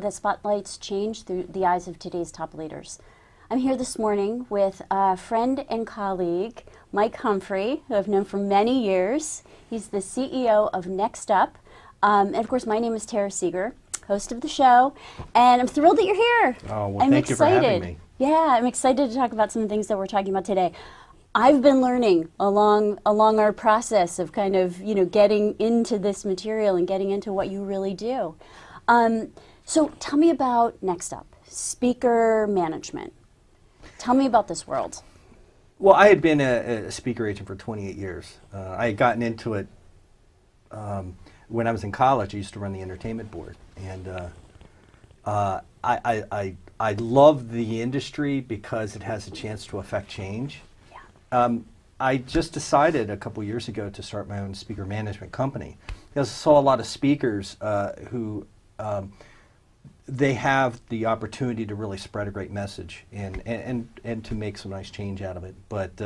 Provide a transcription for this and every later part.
the spotlights change through the eyes of today's top leaders. I'm here this morning with a friend and colleague, Mike Humphrey, who I've known for many years. He's the CEO of Nextup. And of course, my name is Tara Seeger, host of the show, and I'm thrilled that you're here. Oh, well, thank you for having me. Yeah, I'm excited to talk about some of the things that we're talking about today. I've been learning along our process of kind of, getting into this material and getting into what you really do. So tell me about Nextup, speaker management. Tell me about this world. Well, I had been a speaker agent for 28 years. I had gotten into it when I was in college. I used to run the entertainment board, and I love the industry because it has a chance to affect change. Yeah. I just decided a couple years ago to start my own speaker management company because I saw a lot of speakers who they have the opportunity to really spread a great message and to make some nice change out of it. But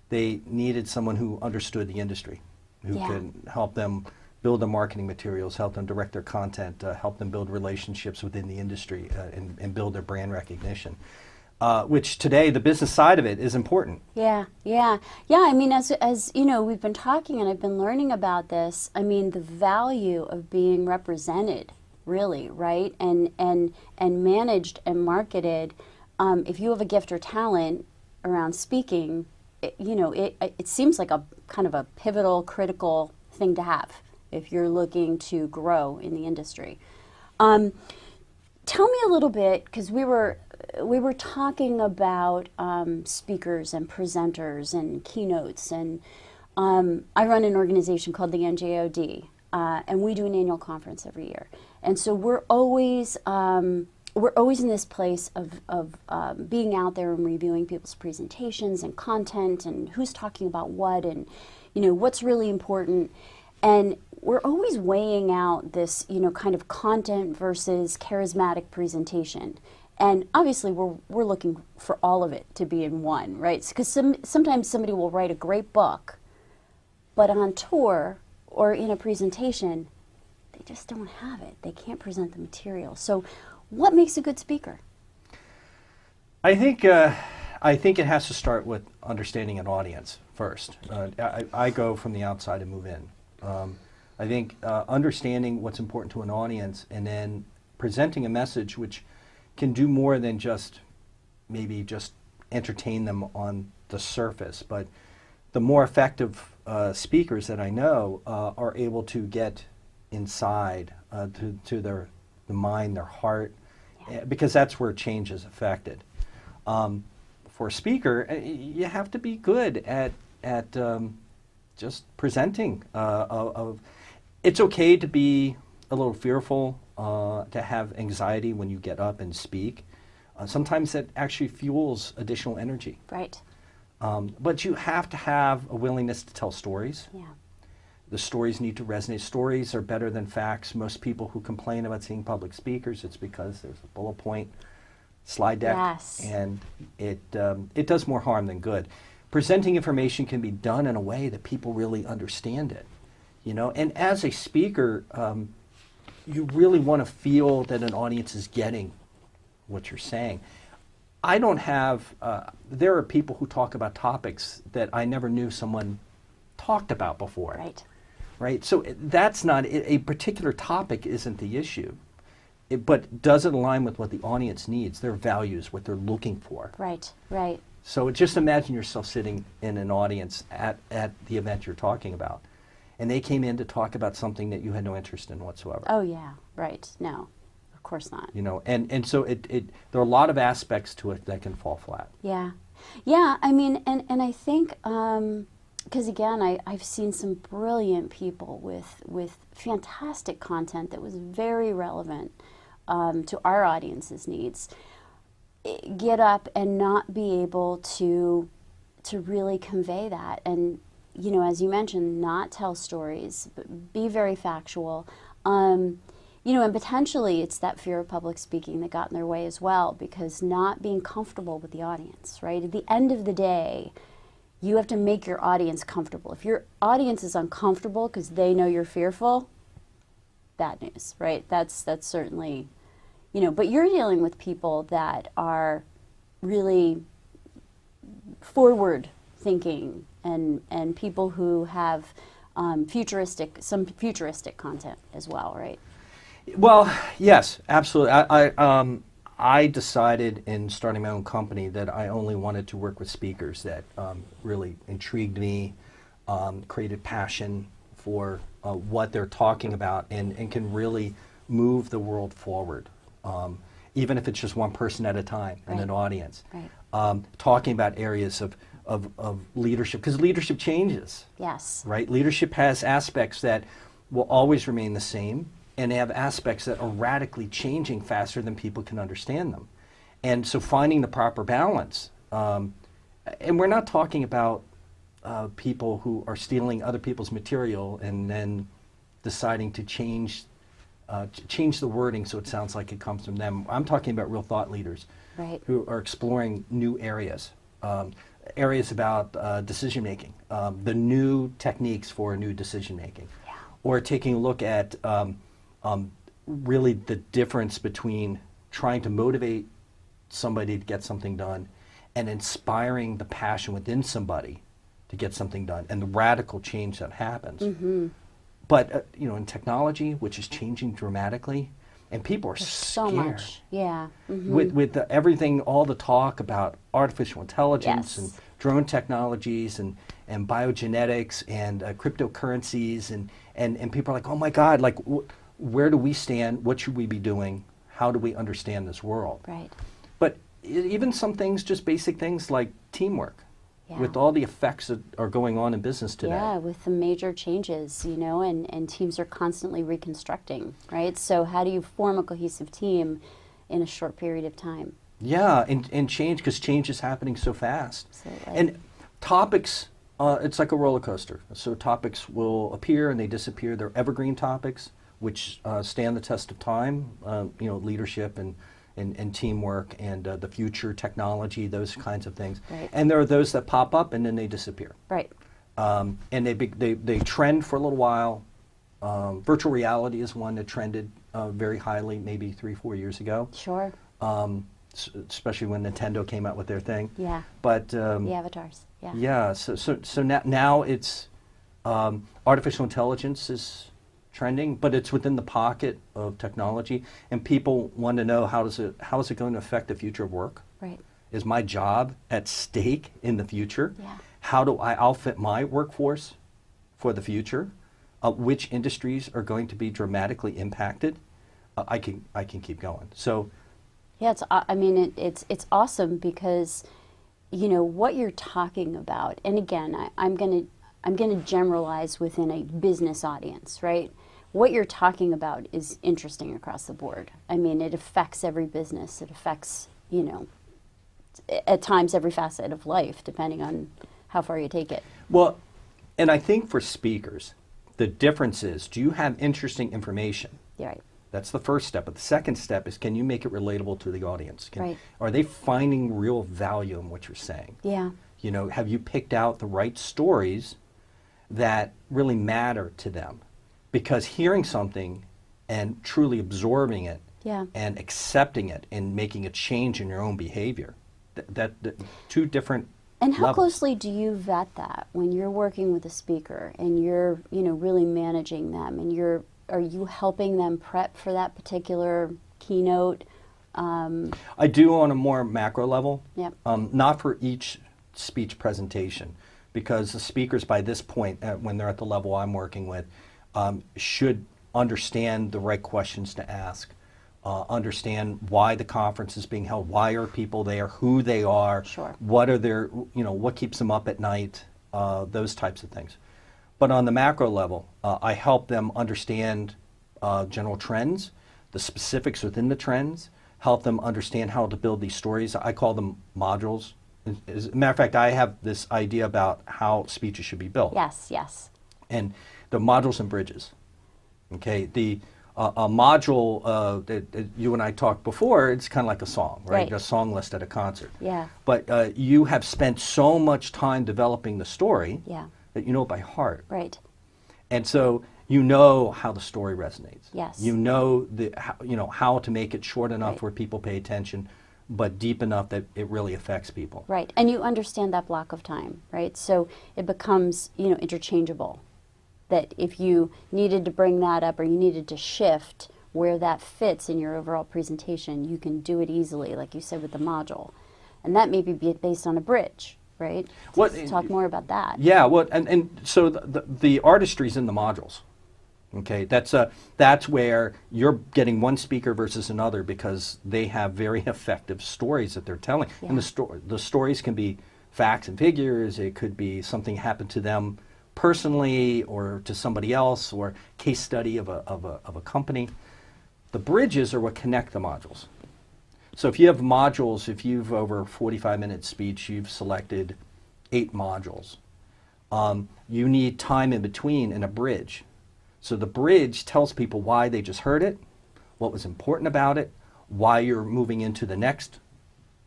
they needed someone who understood the industry, who could help them build their marketing materials, help them direct their content, help them build relationships within the industry and build their brand recognition. Which today, the business side of it is important. Yeah. I mean, as you know, we've been talking and I've been learning about this. I mean, the value of being represented, really, right? And managed and marketed. If you have a gift or talent around speaking, it seems like a kind of a pivotal, critical thing to have if you're looking to grow in the industry. Tell me a little bit, because we were talking about speakers and presenters and keynotes, and I run an organization called the NJOD, and we do an annual conference every year. And so we're always in this place of being out there and reviewing people's presentations and content and who's talking about what and what's really important. And we're always weighing out this, kind of content versus charismatic presentation. And obviously, we're looking for all of it to be in one, right? Because sometimes somebody will write a great book, but on tour or in a presentation, they just don't have it. They can't present the material. So what makes a good speaker? I think it has to start with understanding an audience first. I go from the outside and move in. I think understanding what's important to an audience and then presenting a message which can do more than maybe just entertain them on the surface. But the more effective speakers that I know are able to get inside to the mind, their heart, because that's where change is affected. For a speaker, you have to be good at just presenting. It's okay to be a little fearful, to have anxiety when you get up and speak. Sometimes that actually fuels additional energy. Right. But you have to have a willingness to tell stories. Yeah. The stories need to resonate. Stories are better than facts. Most people who complain about seeing public speakers, it's because there's a bullet point slide deck, and it does more harm than good. Presenting information can be done in a way that people really understand it, And as a speaker, you really want to feel that an audience is getting what you're saying. I don't have. There are people who talk about topics that I never knew someone talked about before. Right. So that's not a particular topic. Isn't the issue. But does it align with what the audience needs, their values, what they're looking for? Right. So just imagine yourself sitting in an audience at the event you're talking about, and they came in to talk about something that you had no interest in whatsoever. Oh yeah, right. No, of course not. And so there are a lot of aspects to it that can fall flat. Yeah. I mean, and I think because again, I've seen some brilliant people with fantastic content that was very relevant to our audience's needs, get up and not be able to really convey that. And, as you mentioned, not tell stories, but be very factual. And potentially it's that fear of public speaking that got in their way as well, because not being comfortable with the audience, right? At the end of the day, you have to make your audience comfortable. If your audience is uncomfortable because they know you're fearful, bad news, right? That's certainly, you know, but you're dealing with people that are really forward thinking and people who have some futuristic content as well, right? Well, yes, absolutely. I decided in starting my own company that I only wanted to work with speakers that really intrigued me, created passion for what they're talking about, and can really move the world forward, even if it's just one person at a time in an audience. Right. Talking about areas of leadership, because leadership changes. Yes. Right? Leadership has aspects that will always remain the same, and they have aspects that are radically changing faster than people can understand them. And so finding the proper balance, and we're not talking about people who are stealing other people's material and then deciding to change the wording so it sounds like it comes from them. I'm talking about real thought leaders who are exploring new areas. Areas about decision making, the new techniques for new decision making, or taking a look at really the difference between trying to motivate somebody to get something done and inspiring the passion within somebody to get something done, and the radical change that happens. Mm-hmm. But you know, in technology, which is changing dramatically, and people are scared. So much, yeah. Mm-hmm. With everything, all the talk about artificial intelligence and drone technologies and biogenetics and cryptocurrencies, and people are like, oh my God, like where do we stand? What should we be doing? How do we understand this world? Right. But even some things, just basic things like teamwork, with all the effects that are going on in business today. Yeah, with the major changes, you know, and teams are constantly reconstructing, right? So how do you form a cohesive team in a short period of time? Yeah, and change, because change is happening so fast. Absolutely. And topics, it's like a roller coaster. So topics will appear and they disappear. They're evergreen topics, which stand the test of time, you know, leadership and teamwork and the future technology, those kinds of things. Right. And there are those that pop up and then they disappear. Right. And they trend for a little while. Virtual reality is one that trended very highly maybe 3-4 years ago. Sure. Especially when Nintendo came out with their thing. Yeah. But the avatars. Yeah. yeah. So now it's artificial intelligence is trending, but it's within the pocket of technology, and people want to know how is it going to affect the future of work? Right. Is my job at stake in the future? Yeah. How do I outfit my workforce for the future? Which industries are going to be dramatically impacted? I can keep going. So. Yeah, it's awesome because, you know, what you're talking about, and again, I'm gonna generalize within a business audience, right? What you're talking about is interesting across the board. I mean, it affects every business. It affects, you know, at times every facet of life, depending on how far you take it. Well, and I think for speakers, the difference is, do you have interesting information? Yeah, right. That's the first step. But the second step is, can you make it relatable to the audience? Right. Are they finding real value in what you're saying? Yeah. You know, have you picked out the right stories that really matter to them? Because hearing something and truly absorbing it and accepting it and making a change in your own behavior, that two different And how levels. closely do you vet that when you're working with a speaker and you're, you know, really managing them, and are you helping them prep for that particular keynote? I do on a more macro level, Yep. Not for each speech presentation, because the speakers by this point, when they're at the level I'm working with, should understand the right questions to ask, understand why the conference is being held, why are people there, who they are, Sure. what are their, you know, what keeps them up at night, those types of things. But on the macro level, I help them understand general trends, the specifics within the trends, help them understand how to build these stories. I call them modules. As a matter of fact, I have this idea about how speeches should be built. Yes, yes. And the modules and bridges. Okay, the a module that you and I talked before, it's kind of like a song, right? Right. A song list at a concert. Yeah. But you have spent so much time developing the story Yeah. that you know it by heart. Right. And so you know how the story resonates. Yes. You know how to make it short enough Right. where people pay attention, but deep enough that it really affects people. Right, and you understand that block of time, right? So it becomes, interchangeable. That if you needed to bring that up or you needed to shift where that fits in your overall presentation, you can do it easily, like you said with the module. And that may be based on a bridge, right? What- Talk more about that. Yeah, well, and so the artistry's in the modules. Okay, that's where you're getting one speaker versus another because they have very effective stories that they're telling, and the stories can be facts and figures. It could be something happened to them personally or to somebody else, or case study of a company. The bridges are what connect the modules. So if you have modules, if you've over 45-minute speech, you've selected 8 modules. You need time in between in a bridge. So the bridge tells people why they just heard it, what was important about it, why you're moving into the next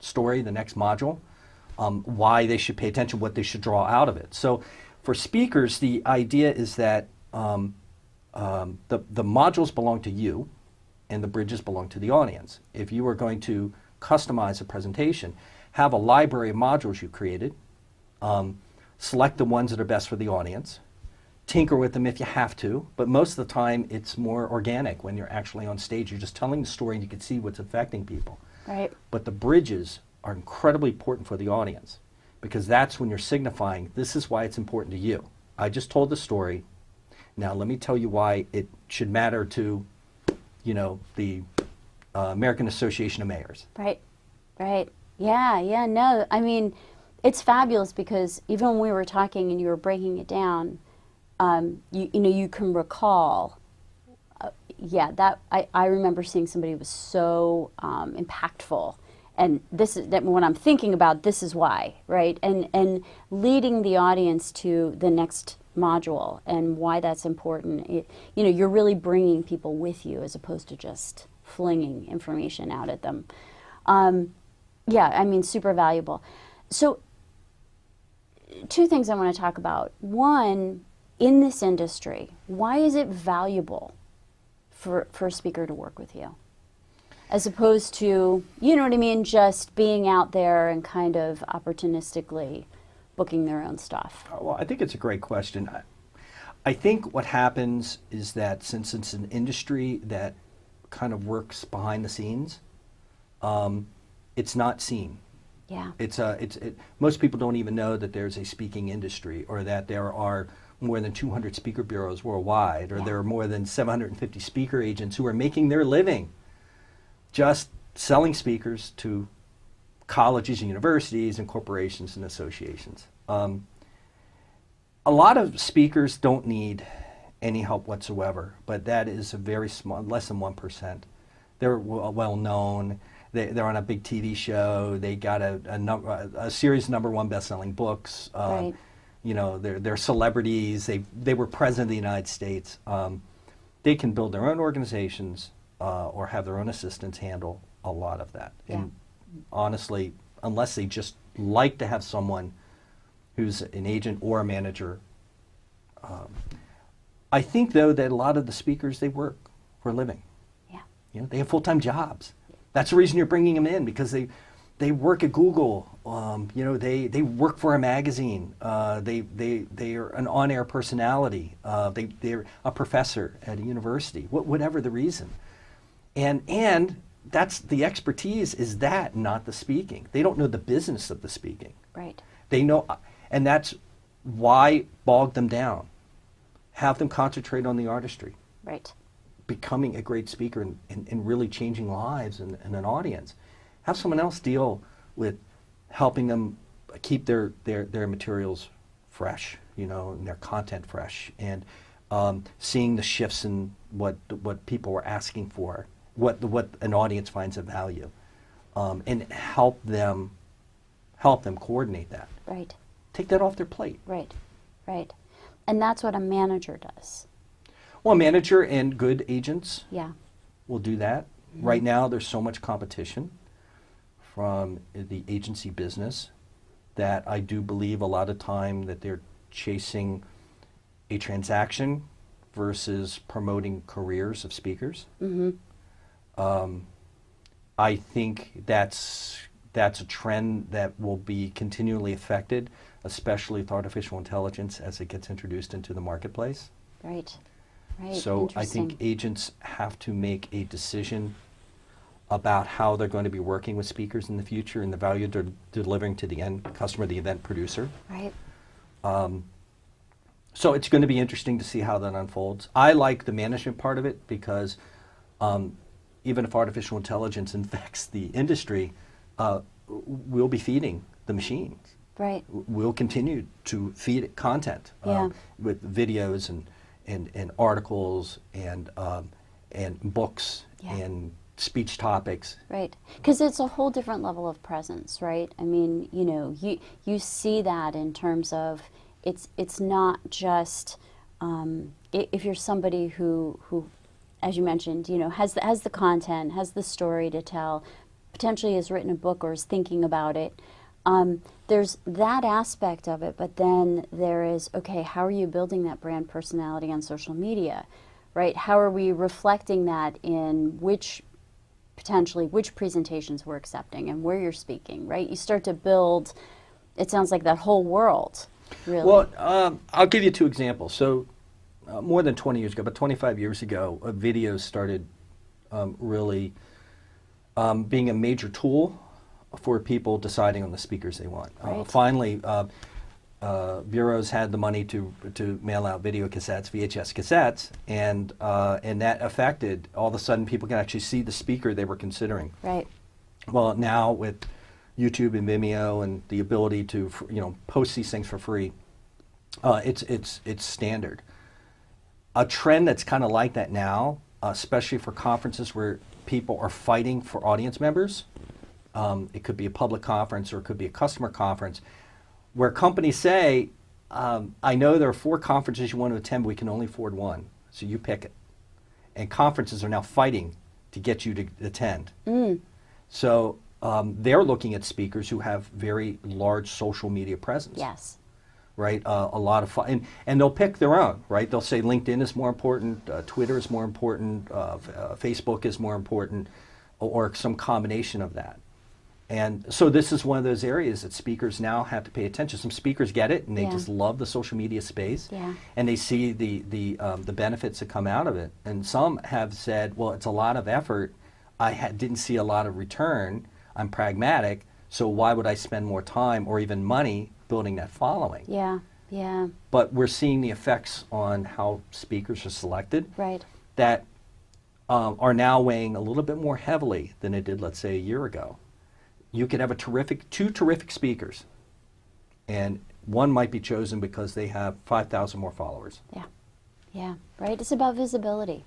story, the next module, why they should pay attention, what they should draw out of it. So for speakers, the idea is that the modules belong to you and the bridges belong to the audience. If you are going to customize a presentation, have a library of modules you created, select the ones that are best for the audience, tinker with them if you have to, but most of the time it's more organic when you're actually on stage. You're just telling the story and you can see what's affecting people. Right. But the bridges are incredibly important for the audience because that's when you're signifying this is why it's important to you. I just told the story. Now let me tell you why it should matter to, the American Association of Mayors. Right, right. Yeah, no, I mean, it's fabulous because even when we were talking and you were breaking it down, you can recall, that I remember seeing somebody who was so impactful, and this is that when I'm thinking about this is why, right, and leading the audience to the next module and why that's important. You're really bringing people with you as opposed to just flinging information out at them. Super valuable. So 2 things I want to talk about. One, in this industry, why is it valuable for a speaker to work with you? As opposed to, just being out there and kind of opportunistically booking their own stuff. Well, I think it's a great question. I think what happens is that since it's an industry that kind of works behind the scenes, it's not seen. Yeah. Most people don't even know that there's a speaking industry or that there are more than 200 speaker bureaus worldwide, or there are more than 750 speaker agents who are making their living just selling speakers to colleges and universities and corporations and associations. A lot of speakers don't need any help whatsoever, but that is a very small, less than 1%. They're well known. They're on a big TV show. They got a series of #1 best-selling books. Right. They're celebrities. They were president of the United States. They can build their own organizations or have their own assistants handle a lot of that. Yeah. And honestly, unless they just like to have someone who's an agent or a manager, I think though that a lot of the speakers, they work for a living. Yeah. They have full-time jobs. That's the reason you're bringing them in, because they work at Google. They work for a magazine. They are an on-air personality. They're a professor at a university. Whatever the reason, and that's the expertise is that, not the speaking. They don't know the business of the speaking. Right. They know, and that's why bog them down. Have them concentrate on the artistry. Right. Becoming a great speaker and really changing lives and an audience. Have someone else deal with helping them keep their materials fresh, and their content fresh, and seeing the shifts in what people were asking for, what an audience finds of value, and help them coordinate that. Right. Take that off their plate. Right. Right. And that's what a manager does. Well, a manager and good agents Yeah. will do that. Mm-hmm. Right now, there's so much competition from the agency business that I do believe a lot of time that they're chasing a transaction versus promoting careers of speakers. Mm-hmm. I think that's a trend that will be continually affected, especially with artificial intelligence as it gets introduced into the marketplace. Right. Right. So I think Interesting. agents have to make a decision about how they're going to be working with speakers in the future and the value they're delivering to the end customer, the event producer. Right. So it's going to be interesting to see how that unfolds. I like the management part of it because even if artificial intelligence infects the industry, we'll be feeding the machines. Right. We'll continue to feed it content Yeah. with videos and articles and books Yeah. and speech topics. Right, because it's a whole different level of presence, right? I mean, you see that in terms of it's not just if you're somebody who, as you mentioned, has the content, has the story to tell, potentially has written a book or is thinking about it. There's that aspect of it, but then there is, okay, how are you building that brand personality on social media, right? How are we reflecting that in potentially which presentations we're accepting and where you're speaking, right? You start to build, it sounds like that whole world, really. Well, I'll give you two examples. So more than 20 years ago, about 25 years ago, videos started really being a major tool for people deciding on the speakers they want. Right. Finally, bureaus had the money to mail out video cassettes, VHS cassettes, and that affected, all of a sudden people can actually see the speaker they were considering. Right. Well, now with YouTube and Vimeo and the ability to post these things for free, it's standard. A trend that's kind of like that now, especially for conferences where people are fighting for audience members. It could be a public conference or it could be a customer conference, where companies say, I know there are 4 conferences you want to attend, but we can only afford one, so you pick it. And conferences are now fighting to get you to attend. So they're looking at speakers who have very large social media presence. Yes. Right, a lot of fun, and they'll pick their own. Right, they'll say LinkedIn is more important, Twitter is more important, Facebook is more important, or some combination of that. And so this is one of those areas that speakers now have to pay attention. Some speakers get it, and they Yeah. just love the social media space, Yeah. and they see the benefits that come out of it. And some have said, well, it's a lot of effort. I didn't see a lot of return. I'm pragmatic, so why would I spend more time or even money building that following? Yeah. Yeah. But we're seeing the effects on how speakers are selected Right. that are now weighing a little bit more heavily than it did, let's say, a year ago. You could have two terrific speakers, and one might be chosen because they have 5,000 more followers. Yeah. Yeah. Right. It's about visibility.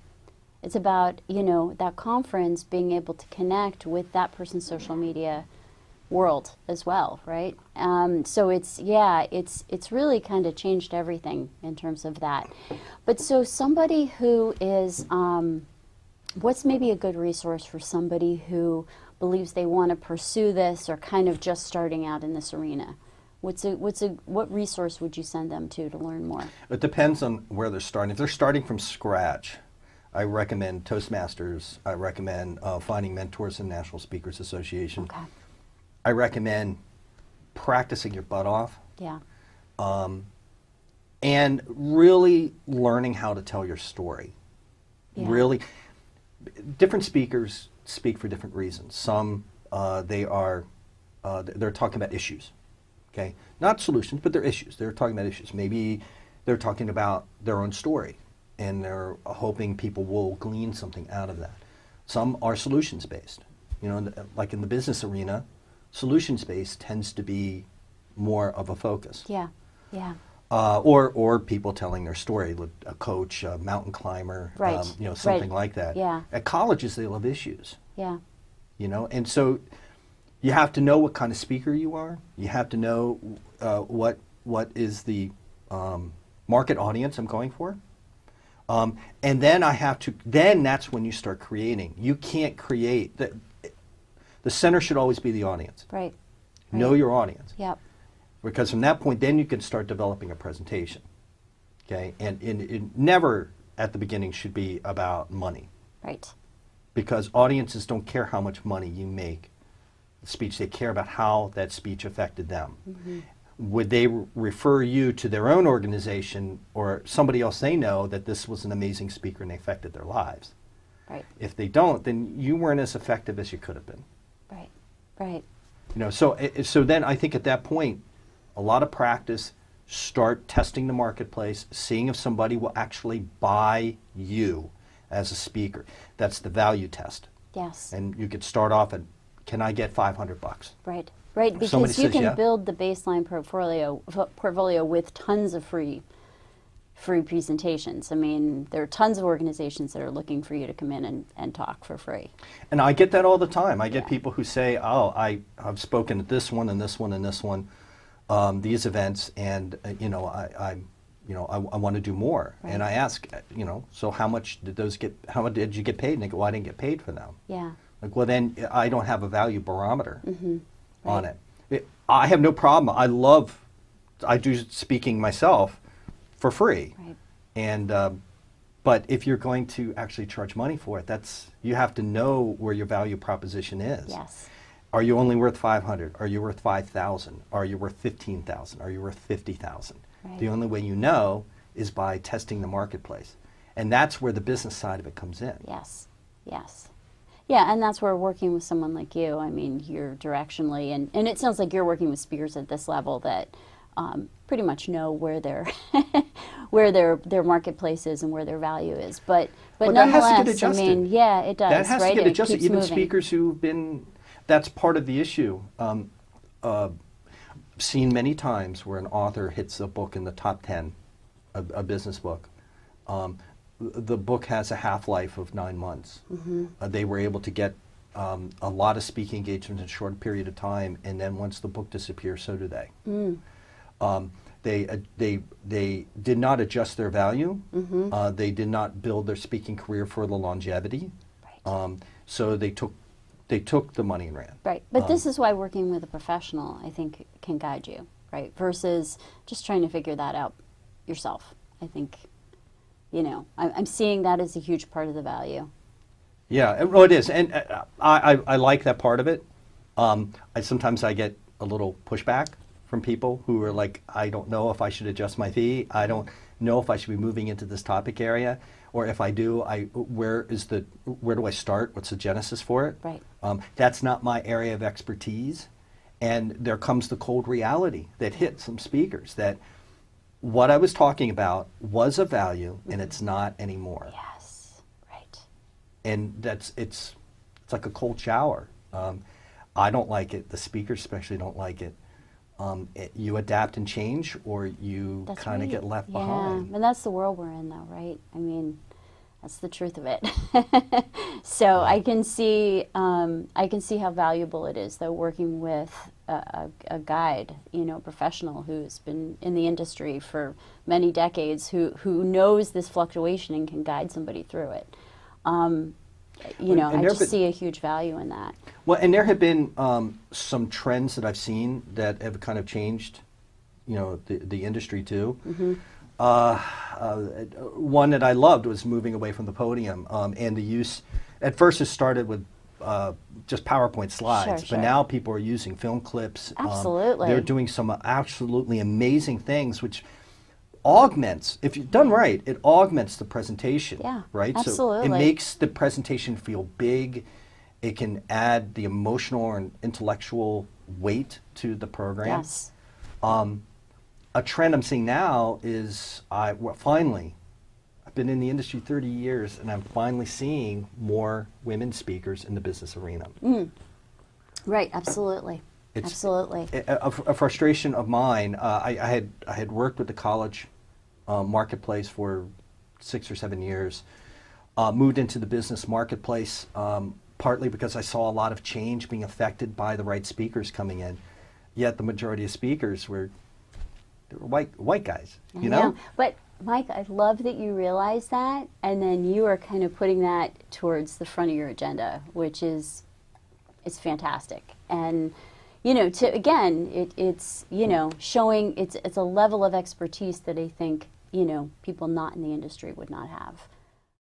It's about, that conference being able to connect with that person's social media world as well, right? So it's really kind of changed everything in terms of that. But so somebody who is, what's maybe a good resource for somebody who believes they want to pursue this or kind of just starting out in this arena? What resource would you send them to learn more? It depends on where they're starting. If they're starting from scratch, I recommend Toastmasters. I recommend finding mentors in National Speakers Association. Okay. I recommend practicing your butt off. Yeah. And really learning how to tell your story. Yeah. Really, different speakers speak for different reasons. Some they're talking about issues, okay, not solutions, but they're issues. They're talking about issues. Maybe they're talking about their own story, and they're hoping people will glean something out of that. Some are solutions based. Like in the business arena, solutions based tends to be more of a focus. Yeah. Yeah. Or people telling their story, a coach, a mountain climber, Right. Something Right. like that. Yeah. At colleges, they love issues, Yeah. and so you have to know what kind of speaker you are. You have to know what is the market audience I'm going for. And then then that's when you start creating. You can't create, the center should always be the audience. Right. Know your audience. Yep. Because from that point, then you can start developing a presentation, okay? And never at the beginning should be about money, Right. because audiences don't care how much money you make the speech. They care about how that speech affected them. Would they refer you to their own organization or somebody else they know that this was an amazing speaker and they affected their lives? Right. If they don't, then you weren't as effective as you could have been. Right. Right. So then I think at that point, a lot of practice, start testing the marketplace, seeing if somebody will actually buy you as a speaker. That's the value test. Yes. And you could start off at, can I get $500? Right. Right. If somebody Because you says can yeah. build the baseline portfolio with tons of free presentations. I mean, there are tons of organizations that are looking for you to come in and talk for free. And I get that all the time. I get Yeah. people who say, oh, I've spoken at this one and this one and this one, these events, and I want to do more. Right. And I ask, so how much did you get paid? And they go, well, I didn't get paid for them. Yeah. Like, well, then I don't have a value barometer on Right. it. I have no problem. I do speaking myself for free. Right. And but if you're going to actually charge money for it, you have to know where your value proposition is. Yes. Are you only worth 500? Are you worth 5,000? Are you worth 15,000? Are you worth 50,000? Right. The only way you know is by testing the marketplace. And that's where the business side of it comes in. Yes. Yes. Yeah, and that's where working with someone like you, I mean, you're directionally, and it sounds like you're working with speakers at this level that pretty much know where their where their marketplace is and where their value is. But But that has to get nonetheless, I adjusted. mean, yeah, it does. That has right? to get It adjusted. keeps Even moving. speakers that's part of the issue. Seen many times where an author hits a book in the top 10, a business book. The book has a half-life of 9 months. They were able to get a lot of speaking engagements in a short period of time, and then once the book disappears, so do they. They did not adjust their value. They did not build their speaking career for the longevity. Right. So they took the money and ran. Right, but this is why working with a professional, I think, can guide you, right? Versus just trying to figure that out yourself. I think, I'm seeing that as a huge part of the value. Yeah, well, it is, and I like that part of it. Sometimes I get a little pushback from people who are like, I don't know if I should adjust my fee. I don't know if I should be moving into this topic area, or if I do, where do I start? What's the genesis for it? Right. That's not my area of expertise, and there comes the cold reality that hit some speakers that what I was talking about was of value, and it's not anymore. Yes, right. And it's like a cold shower. I don't like it. The speakers especially don't like it. You adapt and change, or you That's kind of right. get left Yeah, behind. and that's the world we're in, though, right? I mean, that's the truth of it. So I can see how valuable it is, though, working with a guide, professional who's been in the industry for many decades, who knows this fluctuation and can guide somebody through it. I just see a huge value in that. Well, and there have been some trends that I've seen that have kind of changed, the industry too. One that I loved was moving away from the podium and the use. At first, it started with just PowerPoint slides, Sure. but now people are using film clips. Absolutely. They're doing some absolutely amazing things, which augments, if you're done right, it augments the presentation. Yeah, right? So absolutely. it makes the presentation feel big. It can add the emotional and intellectual weight to the program. Yes. A trend I'm seeing now is finally, I've been in the industry 30 years, and I'm finally seeing more women speakers in the business arena. Right, absolutely. Absolutely. A frustration of mine. I had worked with the college marketplace for 6 or 7 years. Moved into the business marketplace partly because I saw a lot of change being affected by the right speakers coming in. Yet the majority of speakers were white guys. I know. But Mike, I love that you realize that, and then you are kind of putting that towards the front of your agenda, which is fantastic. And it's showing it's a level of expertise that I think you know, people not in the industry would not have.